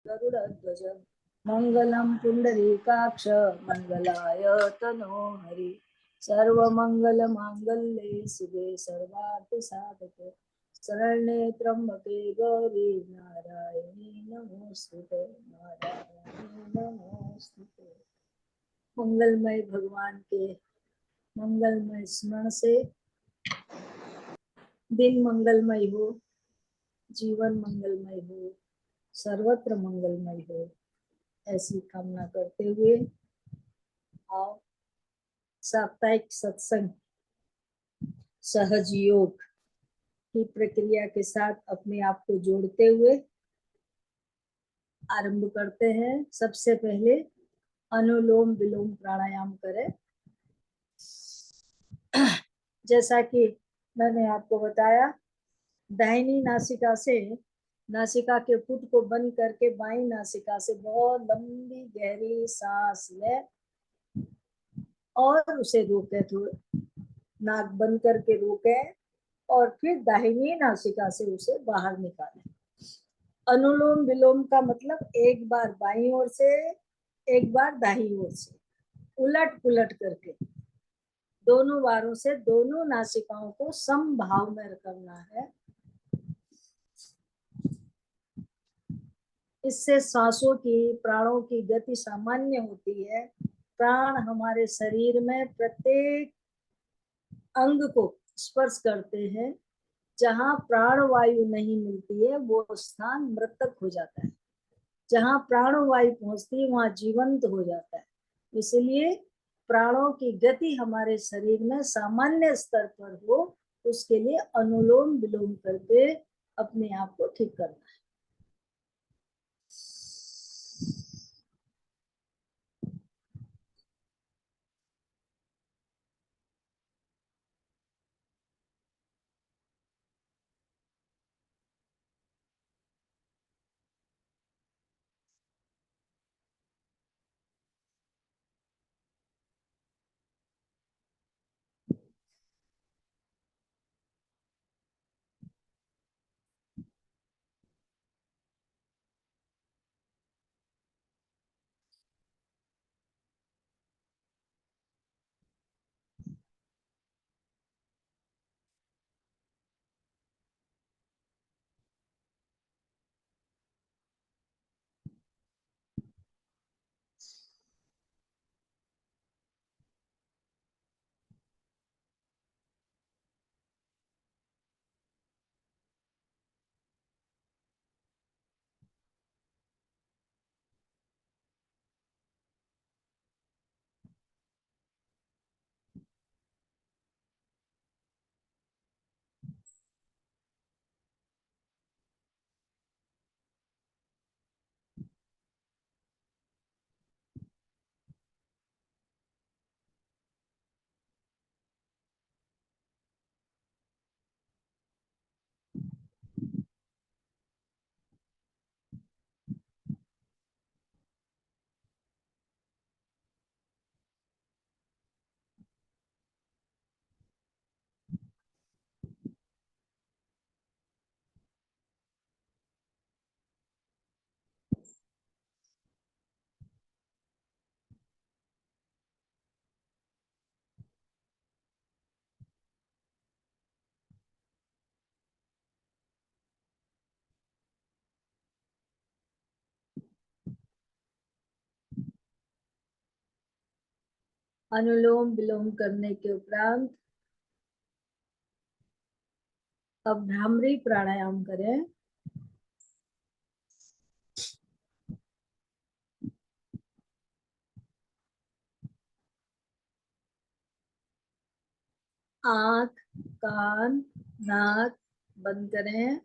गरुडध्वज मंगलम पुंडरीकाक्ष मंगलाय तनोहरि सर्वमंगल मांगल्ये शिवे सर्वार्थ साधके शरण्ये त्र्यंबके गौरी नारायणी नमोस्तुते नारायणी नमोस्तुते। मंगलमय भगवान के मंगलमय स्मरण से दिन मंगलमय हो, जीवन मंगलमय हो, सर्वत्र मंगलमय हो, ऐसी कामना करते हुए आओ साप्ताहिक सत्संग सहज योग की प्रक्रिया के साथ अपने आप को जोड़ते हुए आरंभ करते हैं। सबसे पहले अनुलोम विलोम प्राणायाम करें। जैसा कि मैंने आपको बताया, दाहिनी नासिका से नासिका के पुट को बंद करके बाईं नासिका से बहुत लंबी गहरी सांस ले और उसे रोके, थोड़ा नाक बंद करके रोके और फिर दाहिनी नासिका से उसे बाहर निकालें। अनुलोम विलोम का मतलब एक बार बाईं ओर से, एक बार दाहिनी ओर से, उलट पुलट करके दोनों बारों से दोनों नासिकाओं को समभाव में करना है। इससे सांसों की, प्राणों की गति सामान्य होती है। प्राण हमारे शरीर में प्रत्येक अंग को स्पर्श करते हैं। जहाँ प्राण वायु नहीं मिलती है वो स्थान मृतक हो जाता है, जहाँ प्राण वायु पहुंचती है वहां जीवंत हो जाता है। इसलिए प्राणों की गति हमारे शरीर में सामान्य स्तर पर हो, उसके लिए अनुलोम विलोम करके अपने आप को ठीक करना है। अनुलोम विलोम करने के उपरांत अब भ्रामरी प्राणायाम करें। आंख, कान, नाक बंद करें।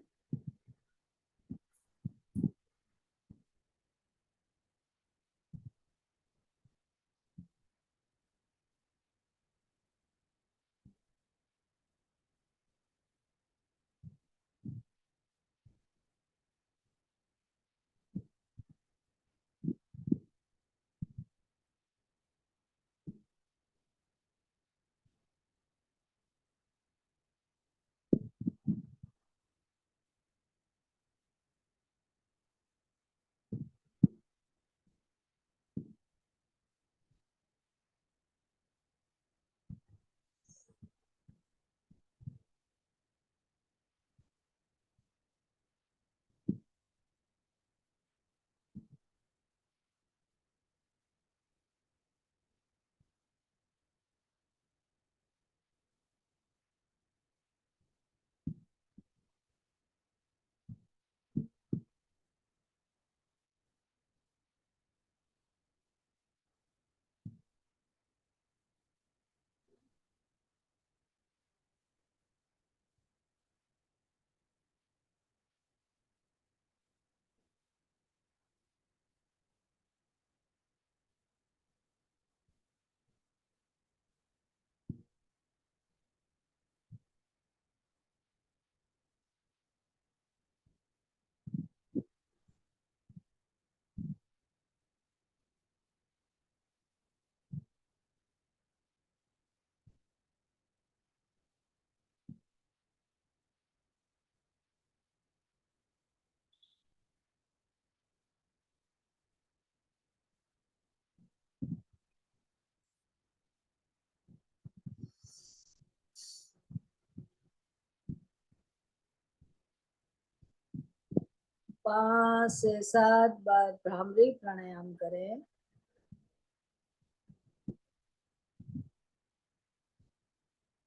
5 से 7 बार भ्रामरी प्राणायाम करें।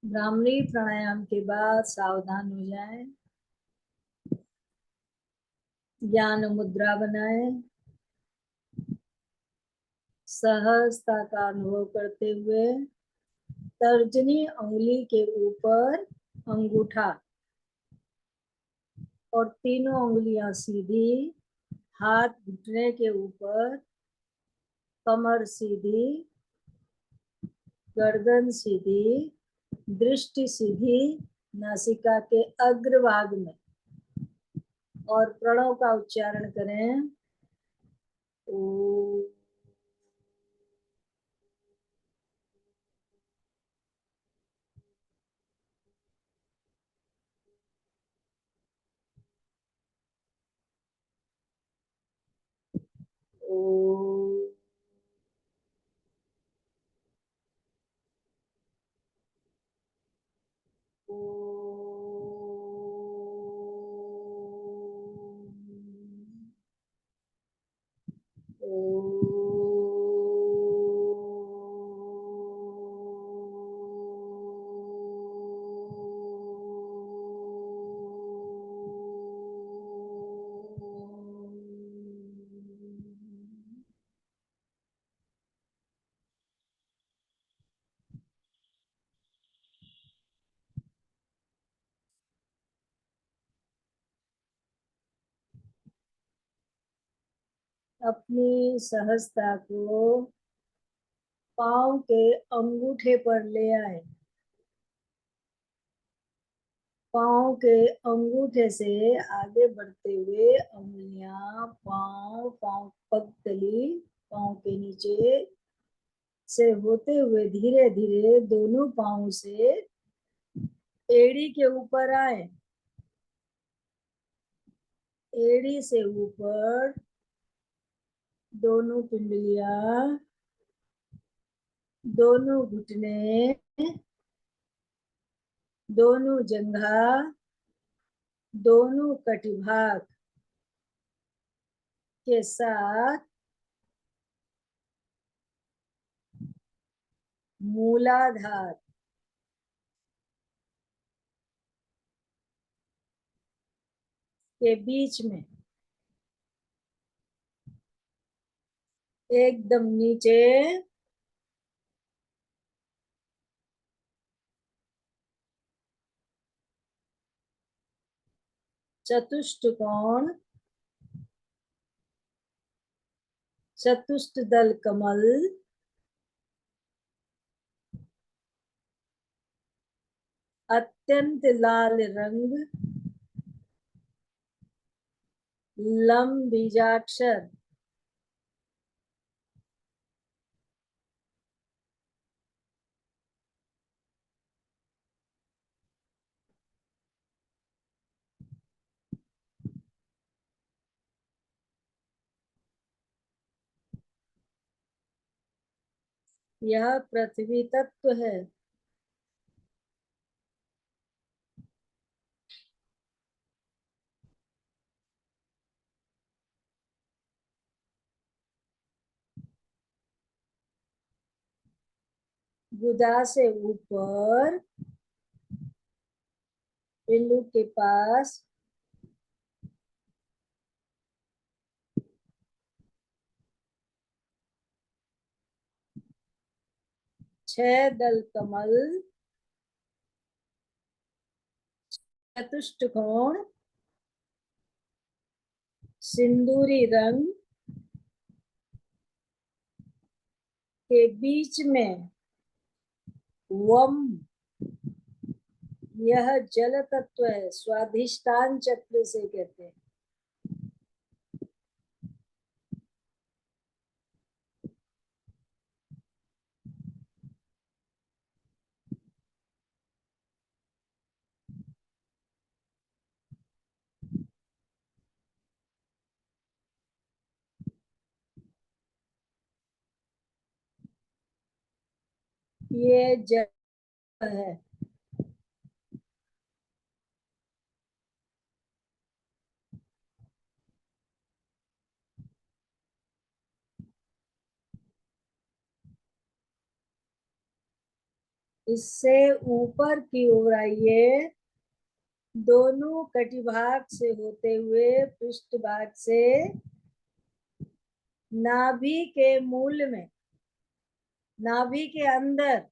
भ्रामरी प्राणायाम के बाद सावधान हो जाएं, ज्ञान मुद्रा बनाएं, सहजता का अनुभव करते हुए तर्जनी उंगली के ऊपर अंगूठा और तीनों उंगलियां सीधी, हाथ घुटने के ऊपर, कमर सीधी, गर्दन सीधी, दृष्टि सीधी नासिका के अग्रभाग में, और प्रणव का उच्चारण करें। ओ ओ अपनी सहजता को पांव के अंगूठे पर ले आए। पांव के अंगूठे से आगे बढ़ते हुए उंगलियां पांव पांव पगतली पांव के नीचे से होते हुए धीरे धीरे दोनों पांव से एड़ी के ऊपर आए। एड़ी से ऊपर दोनों पिंडलियां, दोनों घुटने, दोनों जंघा, दोनों कटिभाग के साथ मूलाधार के बीच में एकदम नीचे चतुष्टकोण, चतुष्टदल कमल, अत्यंत लाल रंग, लम बीजाक्षर, यह पृथ्वी तत्व है। गुदा से ऊपर पिंडू के पास 6 दल कमल, चतुष्टकोण, सिंदूरी रंग के बीच में वम, यह जल तत्व है, स्वाधिष्ठान चक्र से कहते हैं। ये जल है। इससे ऊपर की ओर आइए, दोनों कटिभाग से होते हुए पृष्ठभाग से नाभि के मूल में, नाभि के अंदर,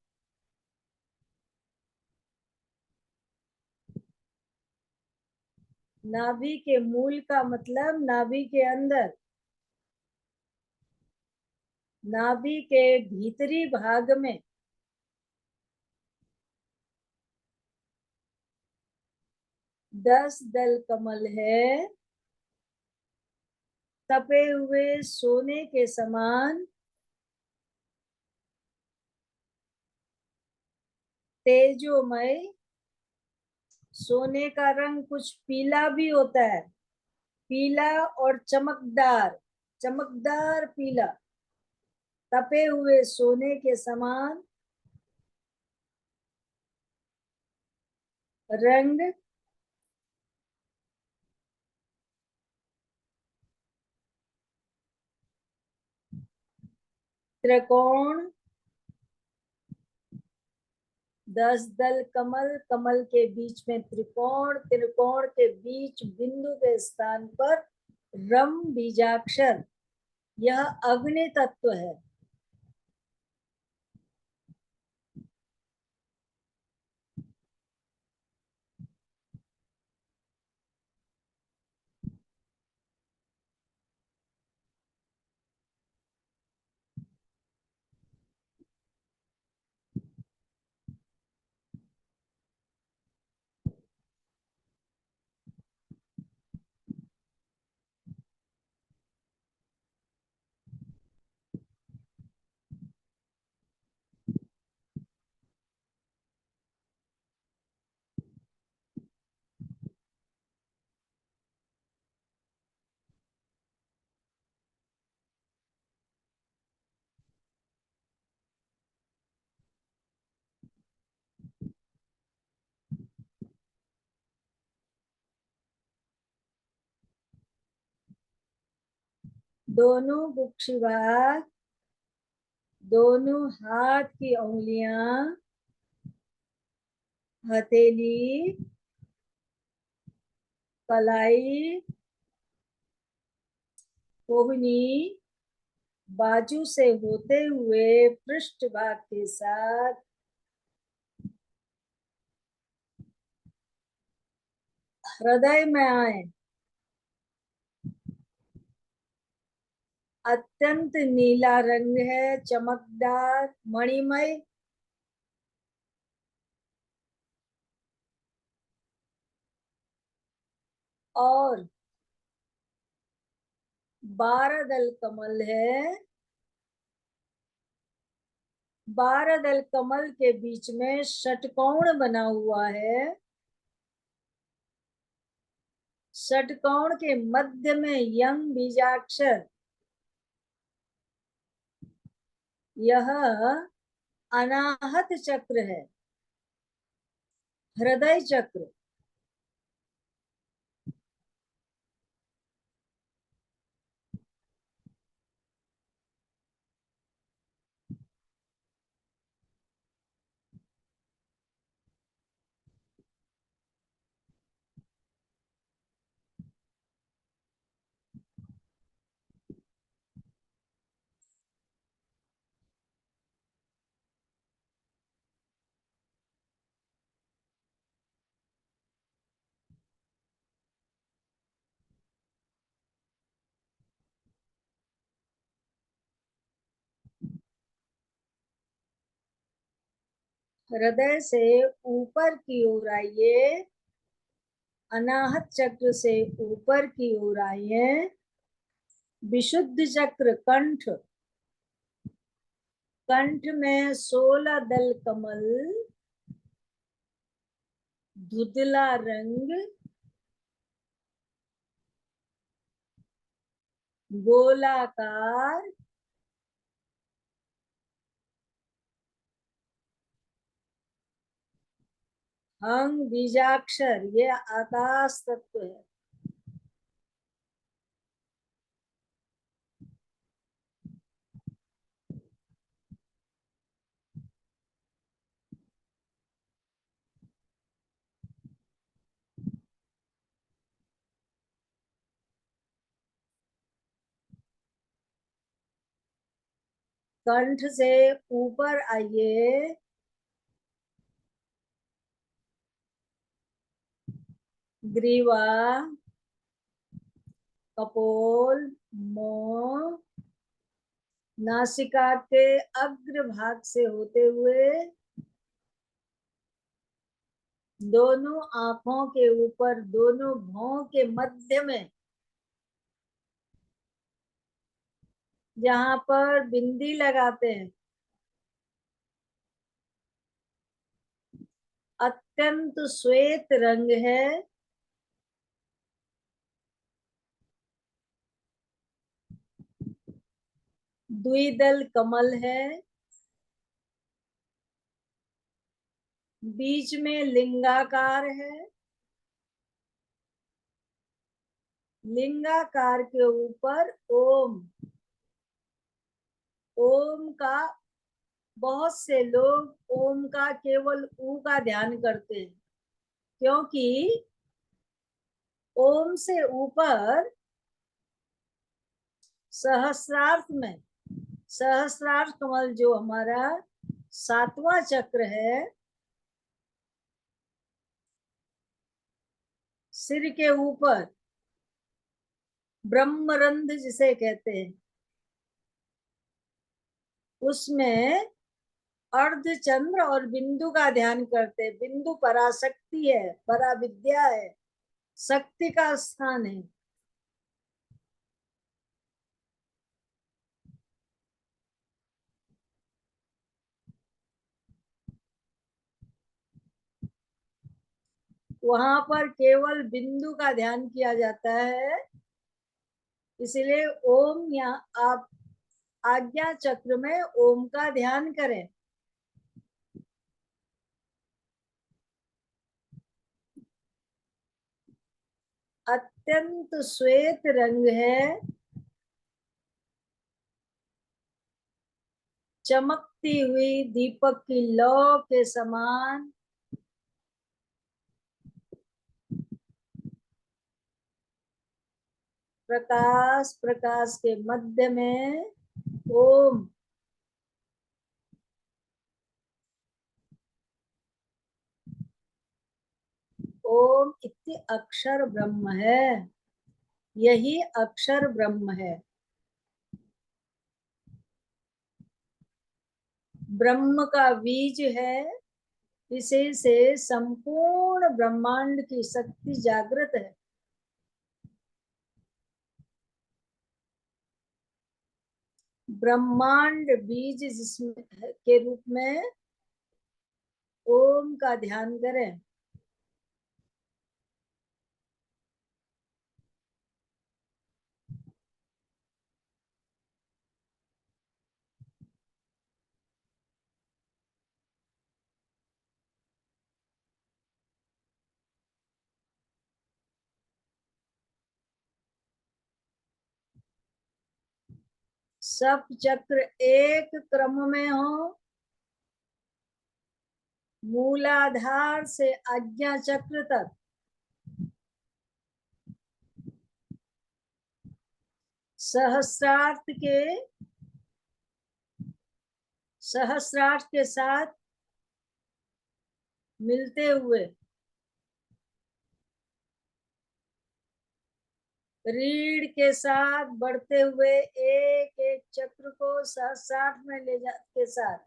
नाभि के मूल का मतलब नाभि के अंदर, नाभि के भीतरी भाग में 10 दल कमल है, तपे हुए सोने के समान, तेजोमय। सोने का रंग कुछ पीला भी होता है, पीला और चमकदार, चमकदार पीला, तपे हुए सोने के समान रंग, त्रिकोण, 10 दल कमल, कमल के बीच में त्रिकोण, त्रिकोण के बीच बिंदु के स्थान पर रम बीजाक्षर, यह अग्नि तत्व है। दोनों गुक्षिभाग, दोनों हाथ की उंगलियां, हथेली, कलाई, कोहनी, बाजू से होते हुए पृष्ठभाग के साथ हृदय में आए। अत्यंत नीला रंग है, चमकदार, मणिमय। और 12 दल कमल है, 12 दल कमल के बीच में षटकोण बना हुआ है, षटकोण के मध्य में यम बीजाक्षर, यह अनाहत चक्र है, हृदय चक्र। हृदय से ऊपर की ओर आइए, अनाहत चक्र से ऊपर की ओर आइए, विशुद्ध चक्र कंठ, कंठ में 16 दल कमल, धुंधला रंग, गोलाकार, हंग बीजाक्षर, ये आकाश तत्व है। कंठ से ऊपर आइए, ग्रीवा, कपोल, मोह, नासिका के अग्र भाग से होते हुए दोनों आंखों के ऊपर, दोनों भौं के मध्य में, जहां पर बिंदी लगाते हैं, अत्यंत श्वेत रंग है। द्विदल कमल है, बीच में लिंगाकार है। लिंगाकार के ऊपर ओम, ओम का, बहुत से लोग ओम का केवल ऊ का ध्यान करते हैं, क्योंकि ओम से ऊपर सहस्रार्थ में, सहस्रार्थ कमल जो हमारा 7वां चक्र है, सिर के ऊपर ब्रह्मरंध्र जिसे कहते हैं, उसमें अर्ध चंद्र और बिंदु का ध्यान करते हैं। बिंदु पराशक्ति है, परा विद्या है, शक्ति का स्थान है। वहां पर केवल बिंदु का ध्यान किया जाता है। इसलिए ओम, या आप आज्ञा चक्र में ओम का ध्यान करें। अत्यंत श्वेत रंग है, चमकती हुई दीपक की लौ के समान। प्रकाश, प्रकाश के मध्य में ओम, ओम इति अक्षर ब्रह्म है। यही अक्षर ब्रह्म है। ब्रह्म का बीज है। इसी से संपूर्ण ब्रह्मांड की शक्ति जागृत है। ब्रह्मांड बीज जिसमें के रूप में ओम का ध्यान करें। सब चक्र एक क्रम में हो, मूलाधार से आज्ञा चक्र तक। सहस्रार्थ के, सहस्रार्थ के साथ मिलते हुए, रीढ़ के साथ बढ़ते हुए, एक एक चक्र को सहस्रार्थ में ले जा के साथ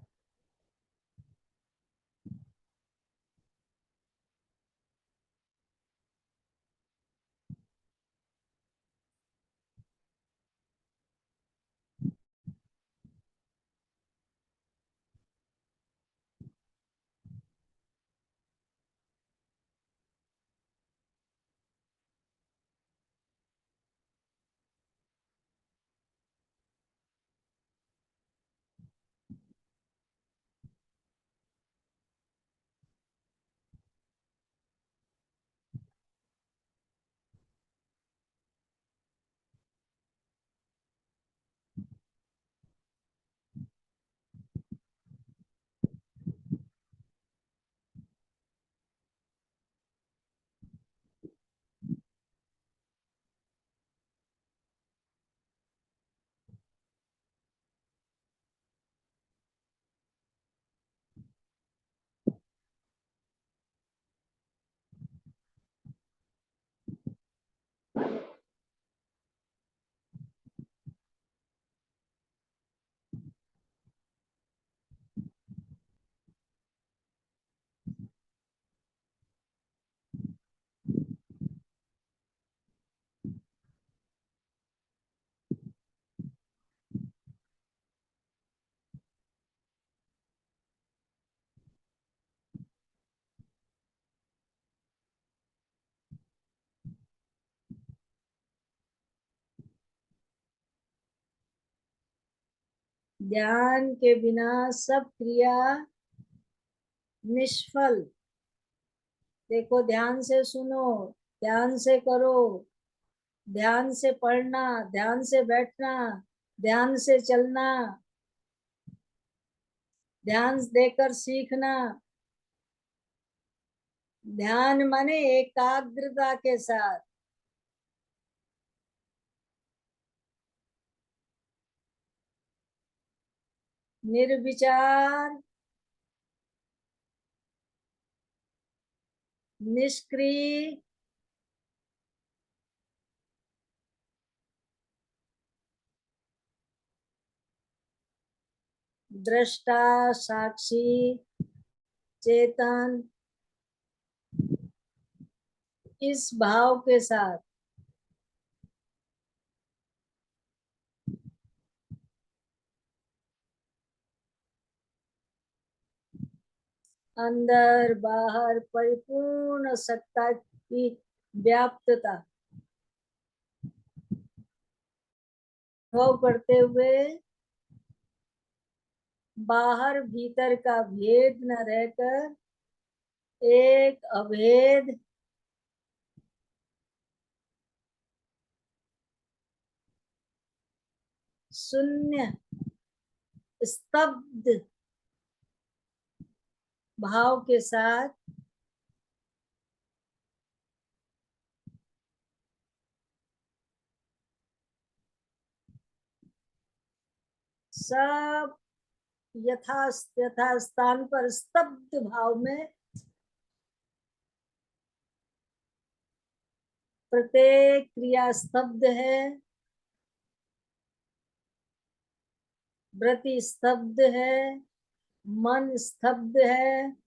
ध्यान के बिना सब क्रिया निष्फल। देखो, ध्यान से सुनो, ध्यान से करो, ध्यान से पढ़ना, ध्यान से बैठना, ध्यान से चलना, ध्यान देकर सीखना। ध्यान माने एकाग्रता के साथ। निर्विचार, निष्क्रिय, दृष्टा, साक्षी, चेतन, इस भाव के साथ। अंदर बाहर परिपूर्ण सत्ता की व्याप्तता अनुभव करते हुए बाहर भीतर का भेद न रहकर एक अभेद शून्य स्तब्ध भाव के साथ सब यथा स्थान पर स्तब्ध भाव में प्रत्येक क्रिया स्तब्ध है, वृत्ति स्तब्ध है, मन स्तब्ध है।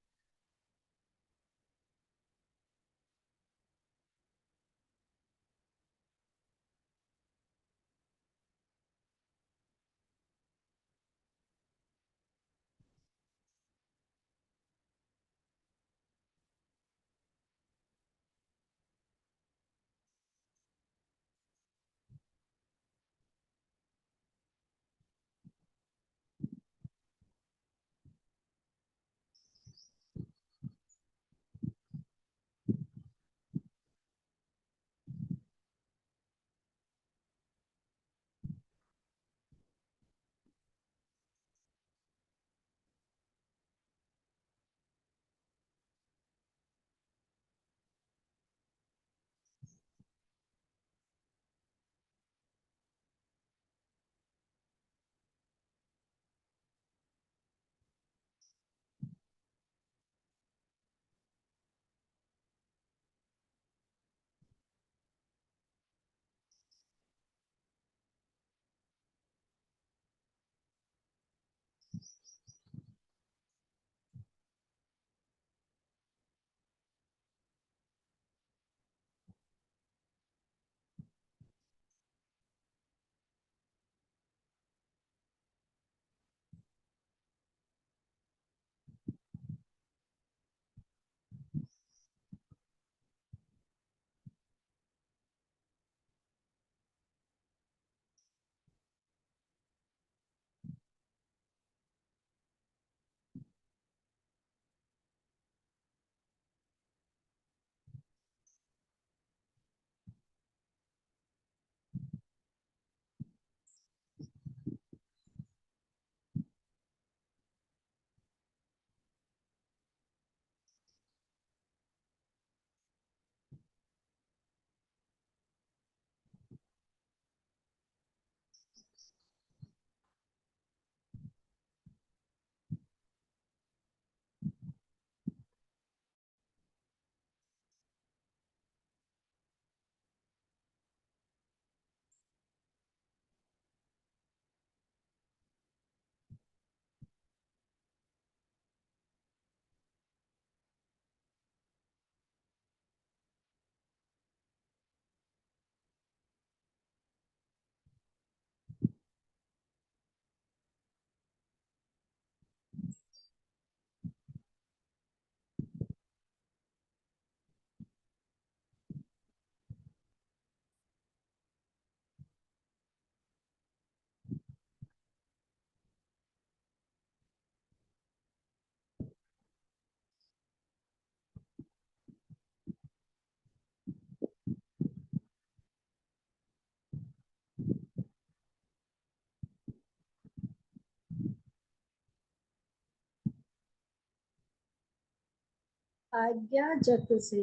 आज्ञा चक्र से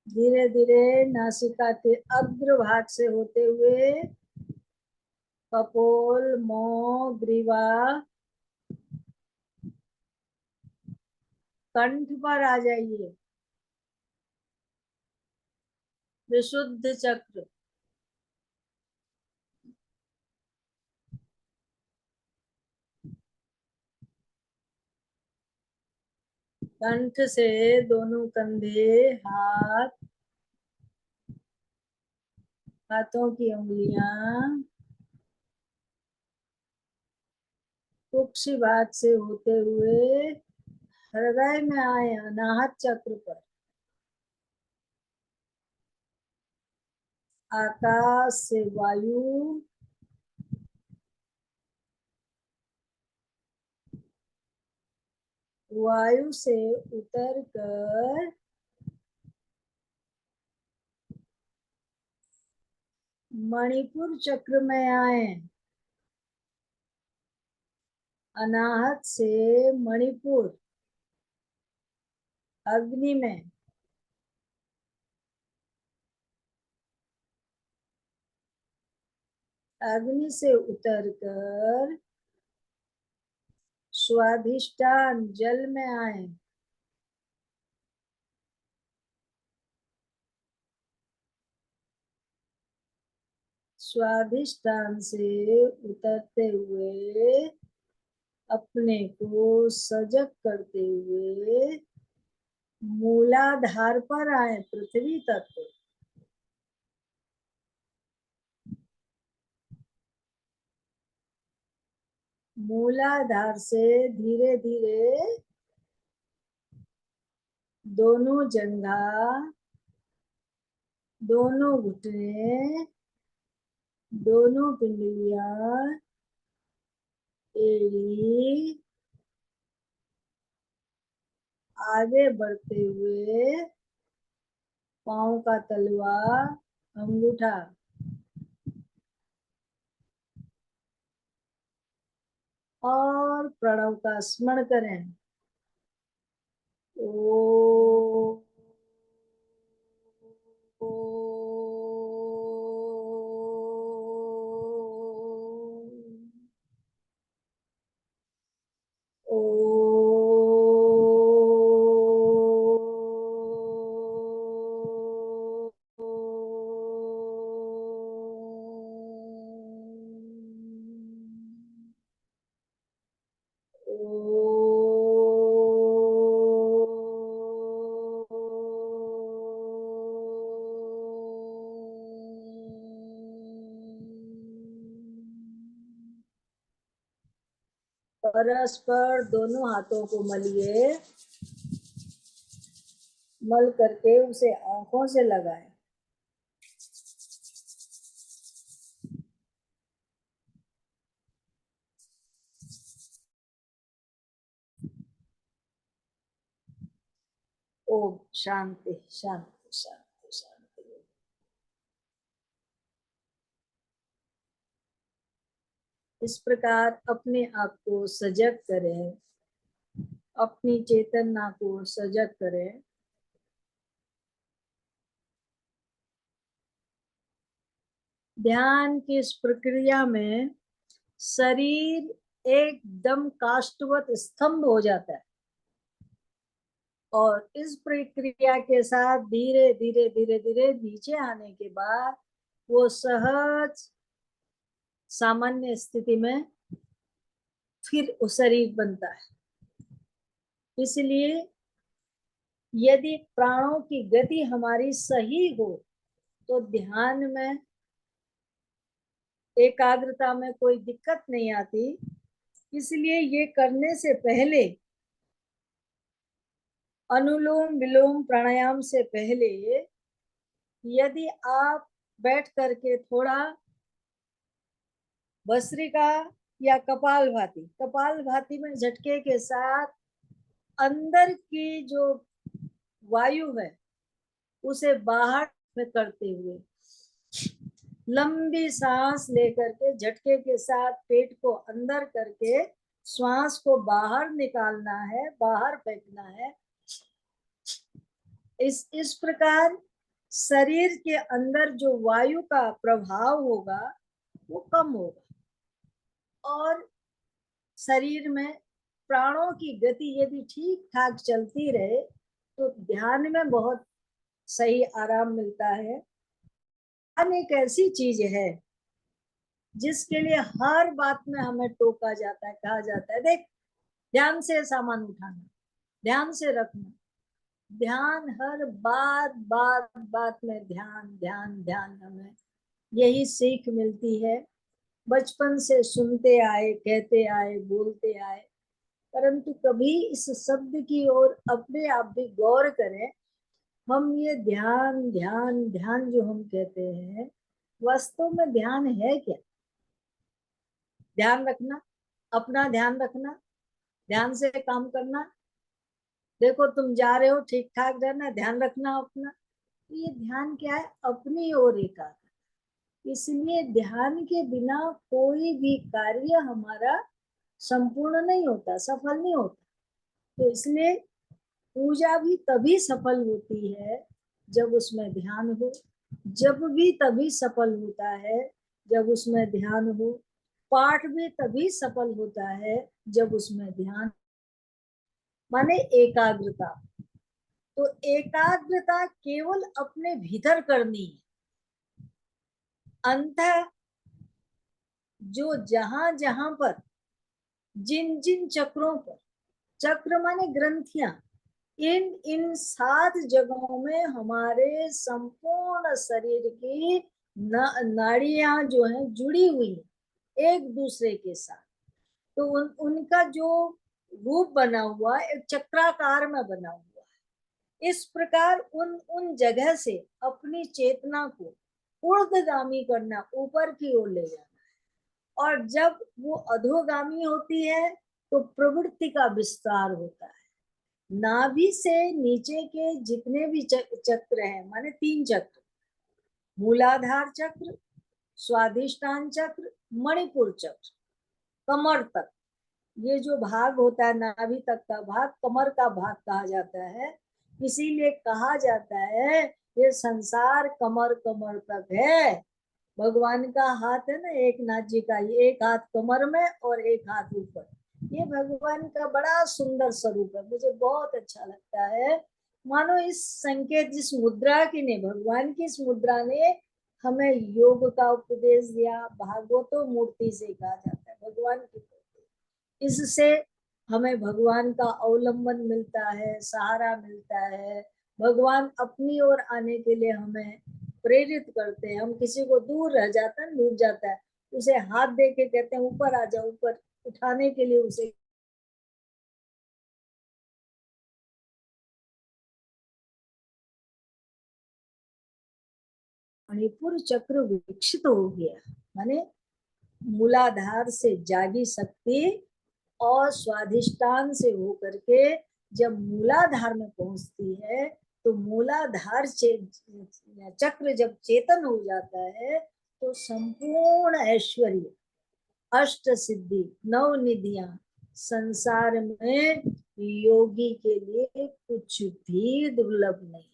धीरे धीरे नासिका के अग्रभाग से होते हुए कपोल, मुंह, ग्रीवा, कंठ पर आ जाइए। विशुद्ध चक्र कंठ से दोनों कंधे, हाथों की उंगलियां कुक्षिभाग से होते हुए हृदय में आए अनाहत चक्र पर। आकाश से वायु, वायु से उतर कर मणिपुर चक्र में आए। अनाहत से मणिपुर, अग्नि में, अग्नि से उतरकर स्वाधिष्ठान जल में आए। स्वाधिष्ठान से उतरते हुए अपने को सजग करते हुए मूलाधार पर आए, पृथ्वी तत्व। मूलाधार से धीरे धीरे दोनों जंघा, दोनों घुटने, दोनों पिंडलियां, एड़ी, आगे बढ़ते हुए पांव का तलवा, अंगूठा, और प्रणव का स्मरण करें। ओ परस्पर दोनों हाथों को मलिए, मल करके उसे आंखों से लगाएं। ओम शांति शांति शांति शांति। इस प्रकार अपने आप को सजग करें, अपनी चेतना को सजग करें। ध्यान की इस प्रक्रिया में शरीर एकदम काष्ठवत स्तंभ हो जाता है और इस प्रक्रिया के साथ धीरे धीरे धीरे धीरे नीचे आने के बाद वो सहज सामान्य स्थिति में फिर वो शरीर बनता है। इसलिए यदि प्राणों की गति हमारी सही हो तो ध्यान में, एकाग्रता में कोई दिक्कत नहीं आती। इसलिए ये करने से पहले, अनुलोम विलोम प्राणायाम से पहले, यदि आप बैठ करके थोड़ा भस्त्रिका या कपालभाति में झटके के साथ अंदर की जो वायु है उसे बाहर में करते हुए लंबी सांस लेकर के झटके के साथ पेट को अंदर करके श्वास को बाहर निकालना है, बाहर फेंकना है। इस प्रकार शरीर के अंदर जो वायु का प्रभाव होगा वो कम होगा और शरीर में प्राणों की गति यदि ठीक ठाक चलती रहे तो ध्यान में बहुत सही आराम मिलता है। ध्यान एक ऐसी चीज है जिसके लिए हर बात में हमें टोका जाता है, कहा जाता है देख ध्यान से सामान उठाना, ध्यान से रखना, ध्यान, हर बात बात बात में ध्यान ध्यान ध्यान। हमें यही सीख मिलती है, बचपन से सुनते आए, कहते आए, बोलते आए, परंतु कभी इस शब्द की ओर अपने आप भी गौर करें। हम ये ध्यान ध्यान ध्यान जो हम कहते हैं, वास्तव में ध्यान है क्या? ध्यान रखना, अपना ध्यान रखना, ध्यान से काम करना। देखो तुम जा रहे हो, ठीक ठाक रहना, ध्यान रखना अपना। ये ध्यान क्या है? अपनी ओर एकाग्र। इसलिए ध्यान के बिना कोई भी कार्य हमारा संपूर्ण नहीं होता, सफल नहीं होता। तो इसलिए पूजा भी तभी सफल होती है जब उसमें ध्यान हो, जब भी तभी सफल होता है जब उसमें ध्यान हो। पाठ भी तभी सफल होता है जब उसमें ध्यान, माने एकाग्रता। तो एकाग्रता केवल अपने भीतर करनी है। अंत जो जहां जहां पर, जिन जिन चक्रों पर, चक्र माने ग्रंथियां, इन इन 7 जगहों में हमारे संपूर्ण शरीर की नाड़ियां जो है जुड़ी हुई है एक दूसरे के साथ। तो उनका जो रूप बना हुआ एक चक्राकार में बना हुआ है। इस प्रकार उन उन जगह से अपनी चेतना को ऊर्ध्वगामी करना, ऊपर की ओर ले जाना। और जब वो अधोगामी होती है तो प्रवृत्ति का विस्तार होता है। नाभि से नीचे के जितने भी चक्र हैं, माने 3 चक्र, मूलाधार चक्र, स्वाधिष्ठान चक्र, मणिपुर चक्र, कमर तक, ये जो भाग होता है नाभि तक का भाग कमर का भाग कहा जाता है। इसीलिए कहा जाता है ये संसार कमर कमर तक है। भगवान का हाथ है ना, एक नाथ जी का, एक हाथ कमर में और एक हाथ ऊपर। ये भगवान का बड़ा सुंदर स्वरूप है, मुझे बहुत अच्छा लगता है। मानो इस संकेत, जिस मुद्रा की ने, भगवान की इस मुद्रा ने हमें योग का उपदेश दिया। भागवतो मूर्ति से कहा जाता है भगवान की मूर्ति। इससे हमें भगवान का अवलंबन मिलता है, सहारा मिलता है। भगवान अपनी ओर आने के लिए हमें प्रेरित करते हैं। हम किसी को दूर रह जाता है, डूब जाता है, उसे हाथ दे के कहते हैं ऊपर आ जाओ, ऊपर उठाने के लिए उसे। मणिपुर चक्र विकसित हो गया, माने मूलाधार से जागी शक्ति और स्वाधिष्ठान से होकर के जब मूलाधार में पहुंचती है तो मूलाधार चक्र जब चेतन हो जाता है तो संपूर्ण ऐश्वर्य, अष्ट सिद्धि, 9 निधियां संसार में योगी के लिए कुछ भी दुर्लभ नहीं।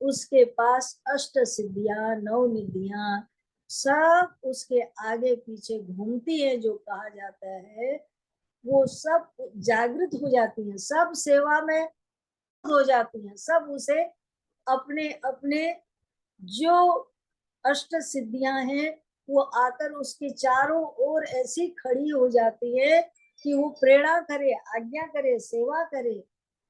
उसके पास अष्ट सिद्धियां, 9 निधियां सब उसके आगे पीछे घूमती है। जो कहा जाता है वो सब जागृत हो जाती हैं, सब सेवा में हो जाती हैं, सब उसे अपने अपने जो अष्ट सिद्धियां हैं वो आकर उसके चारों ओर ऐसी खड़ी हो जाती है कि वो प्रेरणा करे, आज्ञा करे, सेवा करे,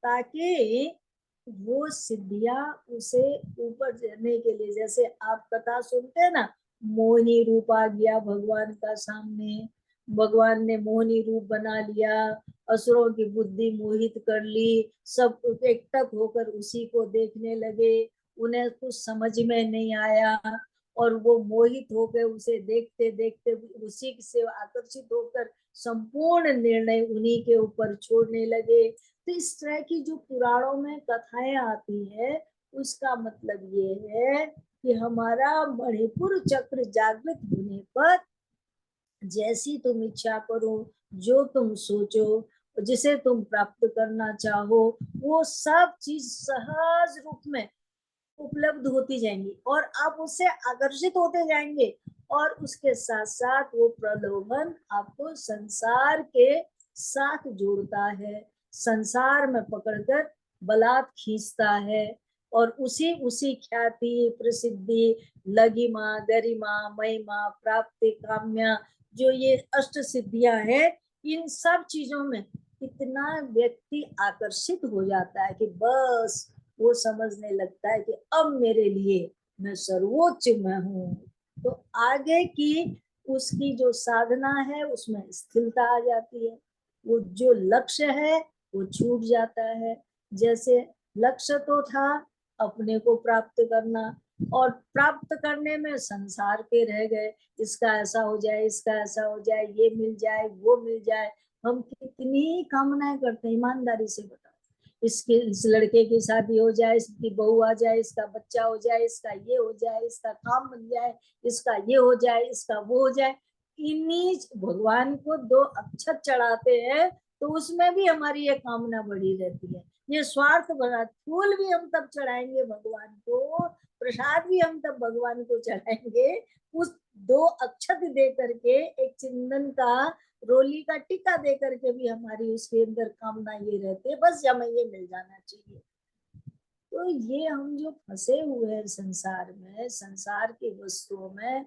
ताकि वो सिद्धियां उसे ऊपर जाने के लिए। जैसे आप कथा सुनते हैं ना, मोहिनी रूप आ गया भगवान का सामने, भगवान ने मोहिनी रूप बना लिया, असुरों की बुद्धि मोहित कर ली, सब एकटक होकर उसी को देखने लगे। उन्हें कुछ समझ में नहीं आया और वो मोहित हो गए, उसे देखते देखते उसी से आकर्षित होकर संपूर्ण निर्णय उन्हीं के ऊपर छोड़ने लगे। तो इस तरह की जो पुराणों में कथाएं आती है उसका मतलब ये है कि हमारा मणिपुर चक्र जागृत होने पर जैसी तुम इच्छा करो जो तुम सोचो, जिसे तुम प्राप्त करना चाहो, वो सब चीज सहज रूप में उपलब्ध होती जाएंगी और आप उससे आकर्षित होते जाएंगे। और उसके साथ साथ वो प्रलोभन आपको संसार के साथ जोड़ता है, संसार में पकड़कर बलात् खींचता है। और उसी उसी ख्याति, प्रसिद्धि, लगिमा, गरिमा, महिमा, प्राप्ति, काम्या, जो ये अष्ट सिद्धियां हैं, इन सब चीजों में इतना व्यक्ति आकर्षित हो जाता है कि बस वो समझने लगता है कि अब मेरे लिए मैं सर्वोच्च में हूँ। तो आगे की उसकी जो साधना है उसमें स्थिरता आ जाती है। वो जो लक्ष्य है वो छूट जाता है। जैसे लक्ष्य तो था अपने को प्राप्त करना, और प्राप्त करने में संसार के रह गए, इसका ऐसा हो जाए, इसका ऐसा हो जाए, ये मिल जाए, वो मिल जाए। हम कितनी कामनाएं करते हैं, ईमानदारी से बताओ। इसके इस लड़के की शादी हो जाए, इसकी बहू आ जाए, इसका बच्चा हो जाए, इसका ये हो जाए, इसका काम बन जाए, इसका ये हो जाए, इसका वो हो जाए। इन्हीं भगवान को दो अक्षत चढ़ाते हैं तो उसमें भी हमारी ये कामना बड़ी रहती है। ये स्वार्थ भरा फूल भी हम तब चढ़ाएंगे भगवान को, प्रसाद भी हम तब भगवान को चढ़ाएंगे, उस दो अक्षत दे करके, एक चंदन का रोली का टिक्का दे करके भी हमारी उसके अंदर कामना ये रहती है, बस हमें ये मिल जाना चाहिए। तो ये हम जो फंसे हुए हैं संसार में, संसार की वस्तुओं में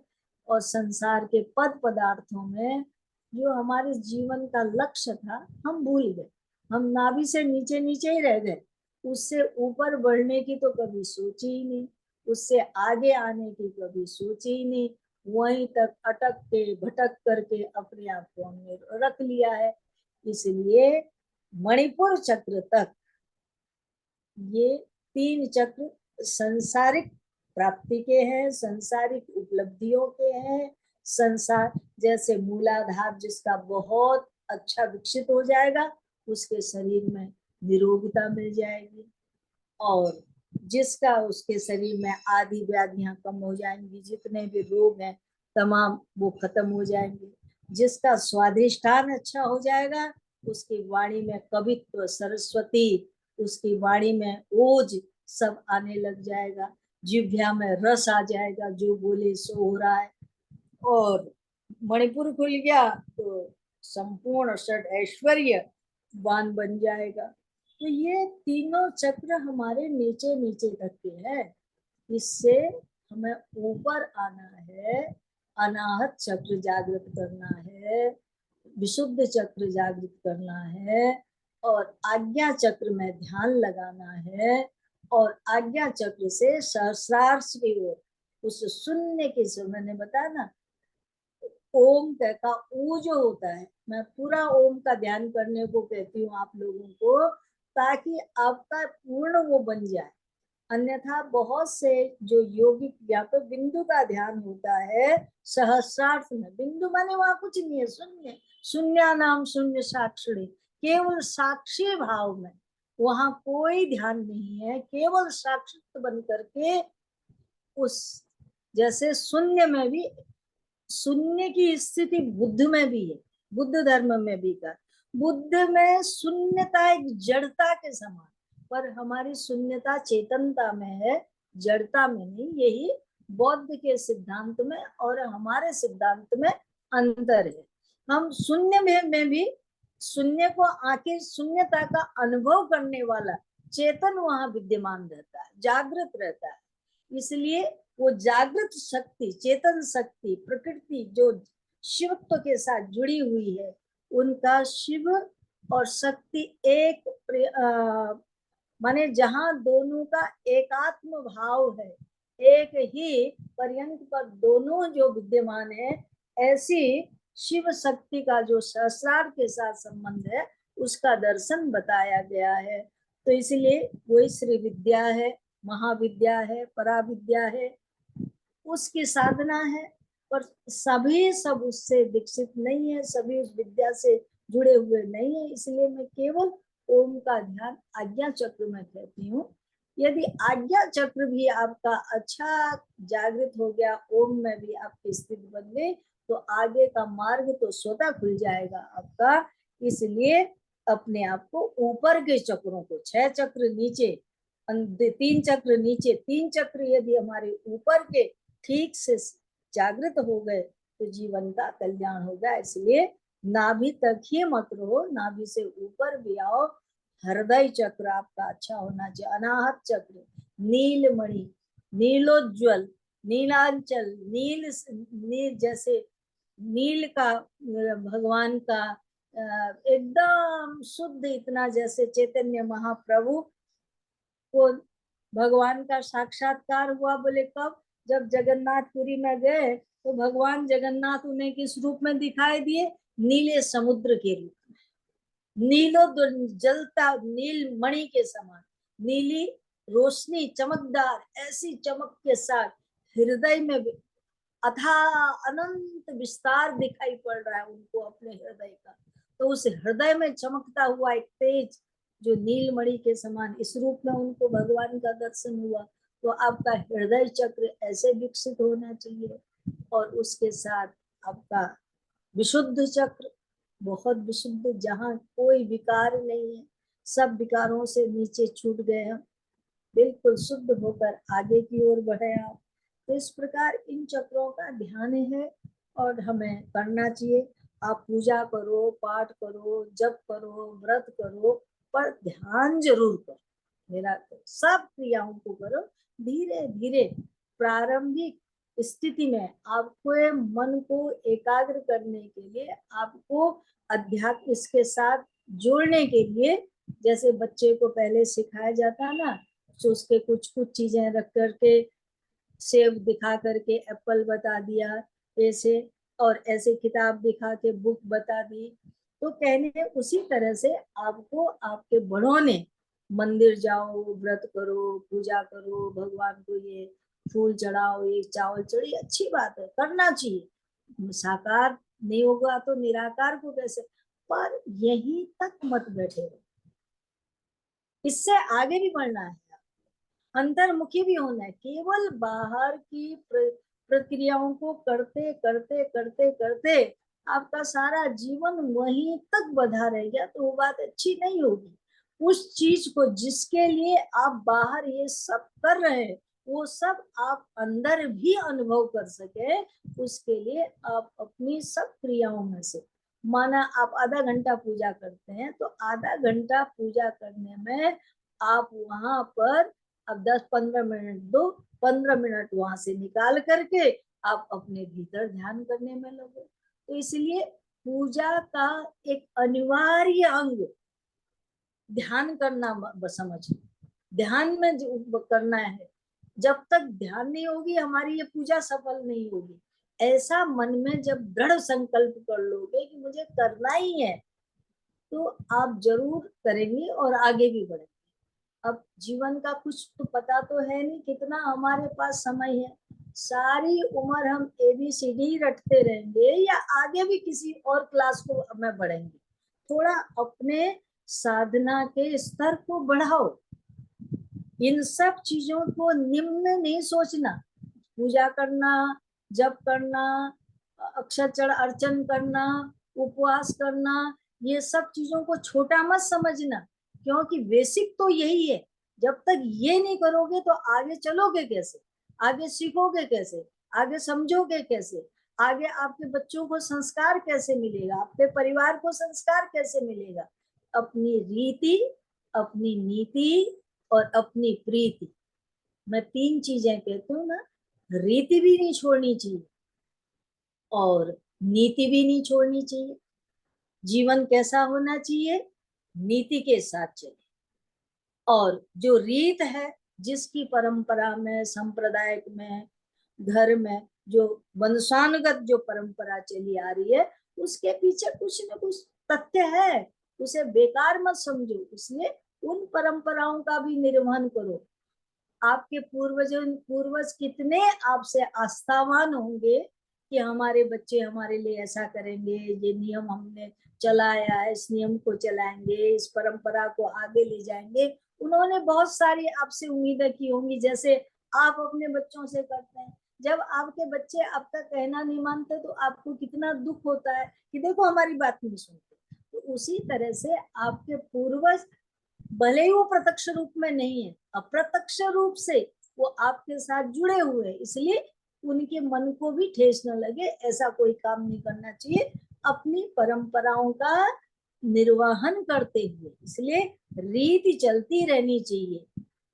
और संसार के पद पदार्थों में, जो हमारे जीवन का लक्ष्य था, हम भूल गए। हम नाभि से नीचे नीचे ही रह गए, उससे ऊपर बढ़ने की तो कभी सोची ही नहीं, उससे आगे आने की कभी सोची ही नहीं। वहीं तक अटक के भटक करके अपने आप को हमने रख लिया है। इसलिए मणिपुर चक्र तक ये तीन चक्र संसारिक प्राप्ति के हैं, संसारिक उपलब्धियों के हैं। संसार जैसे मूलाधार जिसका बहुत अच्छा विकसित हो जाएगा, उसके शरीर में निरोगता मिल जाएगी। और जिसका उसके शरीर में आदि व्याधियां कम हो जाएंगी, जितने भी रोग हैं तमाम वो खत्म हो जाएंगे। जिसका स्वाधिष्ठान अच्छा हो जाएगा, उसकी वाणी में कवित्व, सरस्वती, उसकी वाणी में ओज सब आने लग जाएगा, जिह्वा में रस आ जाएगा, जो बोले सो हो रहा है। और मणिपुर खुल गया तो संपूर्ण षड ऐश्वर्य वान बन जाएगा। तो ये तीनों चक्र हमारे नीचे नीचे तक के हैं। इससे हमें ऊपर आना है, अनाहत चक्र जागृत करना है, विशुद्ध चक्र जागृत करना है, और आज्ञा चक्र में ध्यान लगाना है। और आज्ञा चक्र से सहस्रार्ष की ओर, उस शून्य के समय मैंने बताया ना, ओम का ऊ जो होता है, मैं पूरा ओम का ध्यान करने को कहती हूँ आप लोगों को, ताकि आपका पूर्ण वो बन जाए। अन्यथा बहुत से जो योगिक या तो बिंदु का ध्यान होता है सहस्रार्थ में, बिंदु माने वहां कुछ नहीं है, शून्य, शून्य नाम शून्य साक्षी, केवल साक्षी भाव में, वहां कोई ध्यान नहीं है, केवल साक्षी बन करके उस, जैसे शून्य में भी, शून्य की स्थिति बुद्ध में भी है, बुद्ध धर्म में भी कर, बुद्ध में शून्यता एक जड़ता के समान, पर हमारी शून्यता चेतनता में है, जड़ता में नहीं। यही बौद्ध के सिद्धांत में और हमारे सिद्धांत में अंतर है। हम शून्य में भी शून्य को आके शून्यता का अनुभव करने वाला चेतन वहां विद्यमान रहता है, जागृत रहता है। इसलिए वो जागृत शक्ति, चेतन शक्ति, प्रकृति जो शिवत्व के साथ जुड़ी हुई है, उनका शिव और शक्ति एक माने जहां दोनों का एकात्म भाव है, एक ही पर्यंत पर दोनों जो विद्यमान है, ऐसी शिव शक्ति का जो सहस्रार के साथ संबंध है, उसका दर्शन बताया गया है। तो इसलिए वही श्री विद्या है, महाविद्या है, पराविद्या है, उसकी साधना है। पर सभी सब उससे विकसित नहीं है, सभी उस विद्या से जुड़े हुए नहीं है। इसलिए मैं केवल ओम का ध्यान आज्ञा चक्र में कहती हूँ। यदि आज्ञा चक्र भी आपका अच्छा जागृत हो गया, ओम में भी आपकी स्थिति बन गई, तो आगे का मार्ग तो स्वतः खुल जाएगा आपका। इसलिए अपने आप को ऊपर के चक्रों को, 6 चक्र नीचे, 3 चक्र नीचे, 3 चक्र यदि हमारे ऊपर के ठीक से जागृत हो गए तो जीवन का कल्याण होगा। इसलिए नाभि तक ही मत रहो, नाभि से ऊपर भी आओ। हृदय चक्र आपका अच्छा होना चाहिए, अनाहत चक्र, नीलमणि, नीलोज्वल, नीलांचल, नील जैसे नील का भगवान का एकदम शुद्ध, इतना जैसे चैतन्य महाप्रभु को भगवान का साक्षात्कार हुआ। बोले कब? जब जगन्नाथपुरी में गए तो भगवान जगन्नाथ उन्हें किस रूप में दिखाई दिए? नीले समुद्र के रूप में, नीलो जलता नील मणि के समान, नीली रोशनी चमकदार, ऐसी चमक के साथ हृदय में अथा अनंत विस्तार दिखाई पड़ रहा है उनको अपने हृदय का। तो उस हृदय में चमकता हुआ एक तेज जो नीलमणि के समान, इस रूप में उनको भगवान का दर्शन हुआ। तो आपका हृदय चक्र ऐसे विकसित होना चाहिए। और उसके साथ आपका विशुद्ध चक्र बहुत विशुद्ध, जहाँ कोई विकार नहीं है, सब विकारों से नीचे छूट गए हम, बिल्कुल शुद्ध होकर आगे की ओर बढ़े आप। तो इस प्रकार इन चक्रों का ध्यान है और हमें करना चाहिए। आप पूजा करो, पाठ करो, जप करो, व्रत करो, पर ध्यान जरूर करो। मेरा सब क्रियाओं को करो धीरे धीरे। प्रारंभिक स्थिति में आपको मन को एकाग्र करने के लिए, आपको अध्यात्म इसके साथ जोड़ने के लिए, जैसे बच्चे को पहले सिखाया जाता है ना, तो उसके कुछ कुछ चीजें रख करके, सेब दिखा करके एप्पल बता दिया ऐसे, और ऐसे किताब दिखा के बुक बता दी। तो कहने उसी तरह से आपको आपके बड़ों ने, मंदिर जाओ, व्रत करो, पूजा करो, भगवान को ये फूल चढ़ाओ, ये चावल चढ़ी, अच्छी बात है, करना चाहिए। साकार नहीं होगा तो निराकार को कैसे? पर यही तक मत बैठे रहो, इससे आगे भी बढ़ना है, अंतर्मुखी भी होना है। केवल बाहर की प्रक्रियाओं को करते करते करते करते आपका सारा जीवन वहीं तक बधा रह गया तो वो बात अच्छी नहीं होगी। उस चीज को जिसके लिए आप बाहर ये सब कर रहे हैं, वो सब आप अंदर भी अनुभव कर सके, उसके लिए आप अपनी सब क्रियाओं में से, माना आप आधा घंटा पूजा करते हैं, तो आधा घंटा पूजा करने में आप वहां पर अब 10-15 मिनट दो, 15 मिनट वहां से निकाल करके आप अपने भीतर ध्यान करने में लगो। तो इसलिए पूजा का एक अनिवार्य अंग ध्यान करना समझ, ध्यान में जो करना है। जब तक ध्यान नहीं होगी हमारी ये पूजा सफल नहीं होगी। ऐसा मन में जब दृढ़ संकल्प कर लोगे कि मुझे करना ही है, तो आप जरूर करेंगे और आगे भी बढ़ेंगे। अब जीवन का कुछ तो पता तो है नहीं, कितना हमारे पास समय है। सारी उम्र हम ABCD रटते रहेंगे या आगे भी किसी और क्लास को में बढ़ेंगे? थोड़ा अपने साधना के स्तर को बढ़ाओ। इन सब चीजों को निम्न नहीं सोचना। पूजा करना, जप करना, अक्षर अर्चन करना, उपवास करना, ये सब चीजों को छोटा मत समझना, क्योंकि बेसिक तो यही है। जब तक ये नहीं करोगे तो आगे चलोगे कैसे? आगे सीखोगे कैसे? आगे समझोगे कैसे? आगे आपके बच्चों को संस्कार कैसे मिलेगा? आपके परिवार को संस्कार कैसे मिलेगा? अपनी रीति, अपनी नीति और अपनी प्रीति, मैं 3 चीजें कहती हूँ ना, रीति भी नहीं छोड़नी चाहिए और नीति भी नहीं छोड़नी चाहिए। जीवन कैसा होना चाहिए? नीति के साथ चले। और जो रीत है, जिसकी परंपरा में, संप्रदाय में, घर में जो वंशानुगत जो परंपरा चली आ रही है, उसके पीछे कुछ न कुछ तथ्य है, उसे बेकार मत समझो। इसलिए उन परंपराओं का भी निर्वहन करो। आपके पूर्वज कितने आपसे आस्थावान होंगे कि हमारे बच्चे हमारे लिए ऐसा करेंगे, ये नियम हमने चलाया है, इस नियम को चलाएंगे, इस परंपरा को आगे ले जाएंगे। उन्होंने बहुत सारी आपसे उम्मीदें की होंगी, जैसे आप अपने बच्चों से करते हैं। जब आपके बच्चे आपका कहना नहीं मानते तो आपको कितना दुख होता है कि देखो हमारी बात नहीं सुनते। तो उसी तरह से आपके पूर्वज भले ही वो प्रत्यक्ष रूप में नहीं है, अप्रत्यक्ष रूप से वो आपके साथ जुड़े हुए हैं, इसलिए उनके मन को भी ठेस न लगे ऐसा कोई काम नहीं करना चाहिए अपनी परंपराओं का निर्वहन करते हुए। इसलिए रीति चलती रहनी चाहिए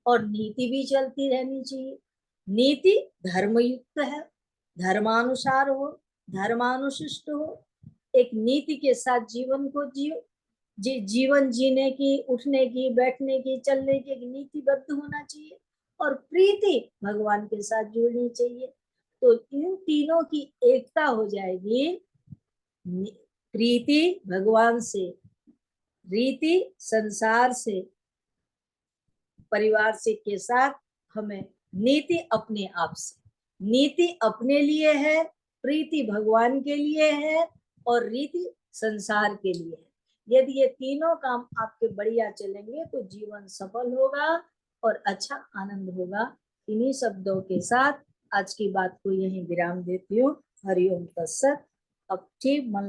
और नीति भी चलती रहनी चाहिए। नीति धर्मयुक्त है, धर्मानुसार हो, धर्मानुशिष्ट हो, एक नीति के साथ जीवन को जीवन जीने की, उठने की, बैठने की, चलने की एक नीतिबद्ध होना चाहिए और प्रीति भगवान के साथ जुड़नी चाहिए। तो इन तीनों की एकता हो जाएगी, प्रीति भगवान से, रीति संसार से, परिवार से के साथ, हमें नीति अपने आप से, नीति अपने लिए है, प्रीति भगवान के लिए है और रीति संसार के लिए है। यदि ये तीनों काम आपके बढ़िया चलेंगे तो जीवन सफल होगा और अच्छा आनंद होगा। इन्हीं शब्दों के साथ आज की बात को यहीं विराम देती हूँ। हरिओम तत्सत। अब ठीक मन